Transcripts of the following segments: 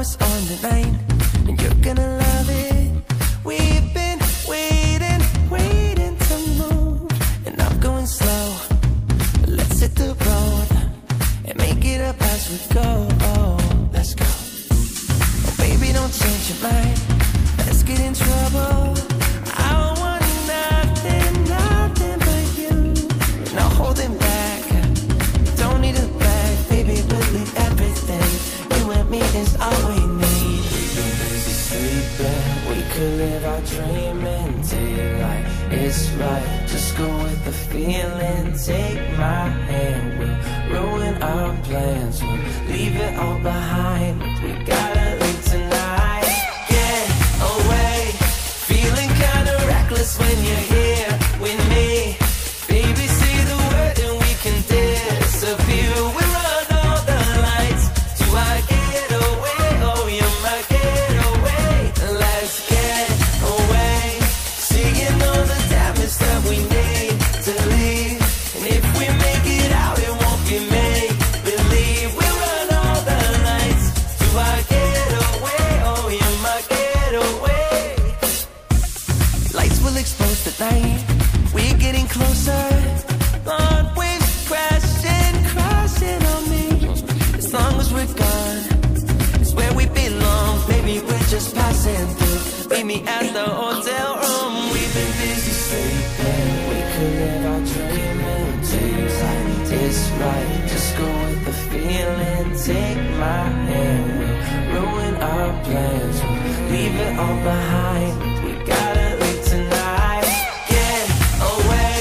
what's on tonight, and you're gonna love it. We've been waiting to move, and I'm going slow. Let's hit the road and make it up as we go. Let's go. Oh, baby, don't change your mind. Let's get in trouble. I don't want nothing but you. No holding back. Don't need a bag, baby. Believe everything. You and me is all we need. We've been busy sleeping. We could live our dream in daylight. It's right. Just go with the feeling. Take my hand. We'll ruin our plans. We'll leave it all behind. We gotta leave tonight. Get away. Feeling kinda reckless when you're here with me. Baby, say the word and we can disappear. We run all the lights to our getaway. Oh, you're my getaway. Let's get away. Seeing all the damage that we need to leave. And if we make it out, it won't be make believe. We run all the lights to our getaway. Oh, you're my getaway. Lights will expose the night. We're getting closer. Long waves crashing on me. As long as we're gone, it's where we belong. Baby, we're just passing through. Meet me at the hotel room. We've been busy sleeping. We could live our dream in daylight. It's right. Just go with the feeling. Take my hand. We'll ruin our plans. We'll leave it all behind. We gotta leave tonight. Get away.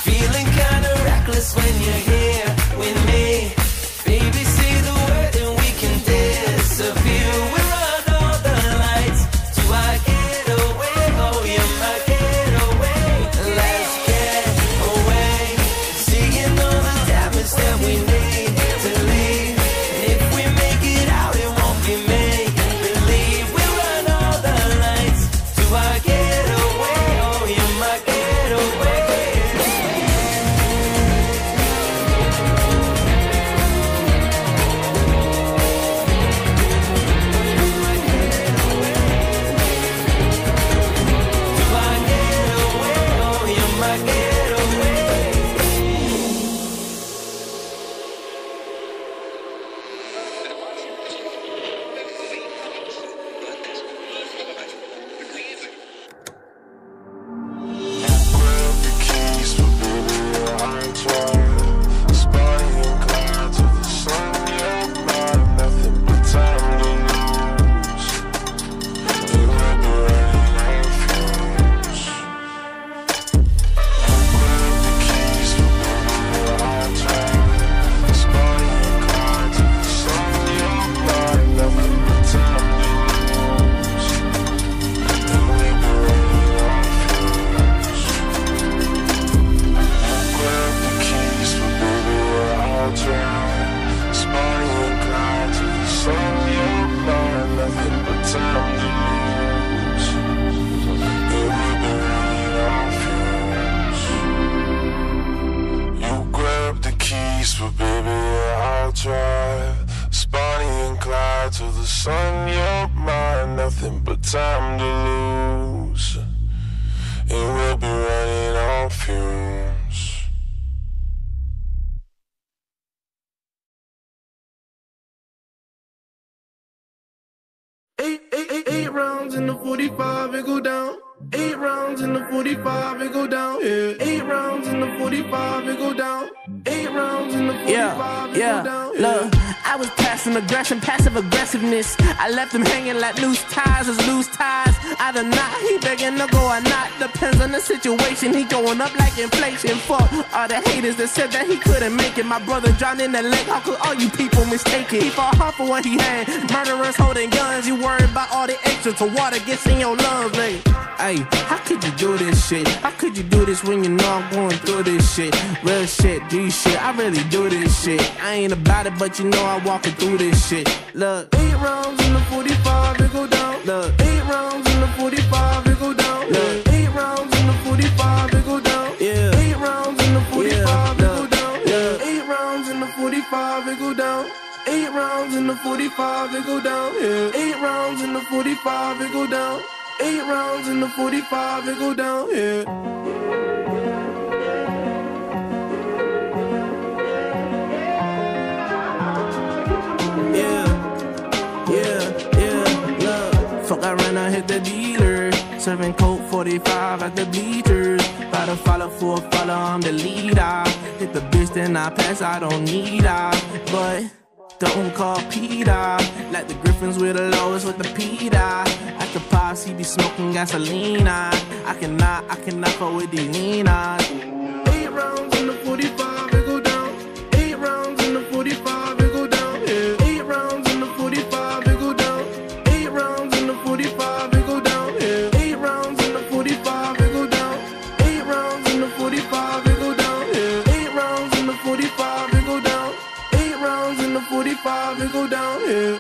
Feeling kinda reckless when you're here with me. Baby, say the word and we can disappear. We run all the lights to our getaway. Oh, you're my getaway. Let's get away. Seeing all the damage that we need to leave. And if we make it out, it won't be make believe. We run all the lights to our getaway. Oh, you're my getaway. Time to lose, and we'll be running on fumes. Eight rounds in the 45, it go down. 8 rounds in the 45, it go down. Yeah. 8 rounds in the 45, it go down. 8 rounds in the 45, it go down. Yeah. Look, I was passing aggression, passive aggressiveness. I left him hanging like loose ties is loose ties. Either not, he begging to go or not. Depends on the situation, he going up like inflation. Fuck all the haters that said that he couldn't make it. My brother drowned in the lake, how could all you people mistake it? He fought hard for what he had, murderers holding guns. You worried about all the extra till water gets in your lungs, nigga. Hey, how could you do this shit? How could you do this when you know I'm going through this shit? Real shit, do shit, I really do this shit. I ain't about it, but you know I'm walking through this shit. Look, 8 rounds in the 45, it go down. Look, 8 rounds in the 45, it go down. Look, 8 rounds in the 45, it go down. Yeah. 8 rounds in the 45, it go down. Yeah. 8 rounds in the 45, it go down. 8 rounds in the 45. 45, it go down. Yeah, 8 rounds in the 45, it go down. 8 rounds in the 45, it go down. Yeah. Fuck, I ran, I hit the dealer. Serving Coke 45 at the bleachers. About to follow for a follow, I'm the leader. Hit the bitch, then I pass, I don't need her. But don't call Peter. Like the Griffins with the lowest with the Peter. At the pops, he be smoking gasoline. I cannot fuck with these Ninas. 8 rounds in the 45, it go down. 8 rounds in the 45, it go down. Yeah. 8 rounds in the 45, it go down. 8 rounds in the 45, it go down. Yeah. 8 rounds in the 45, it go down. 8 rounds in the 45, it go down. Yeah. 8 rounds in the 45, it go down. 8 rounds in the 45, it go down. Yeah.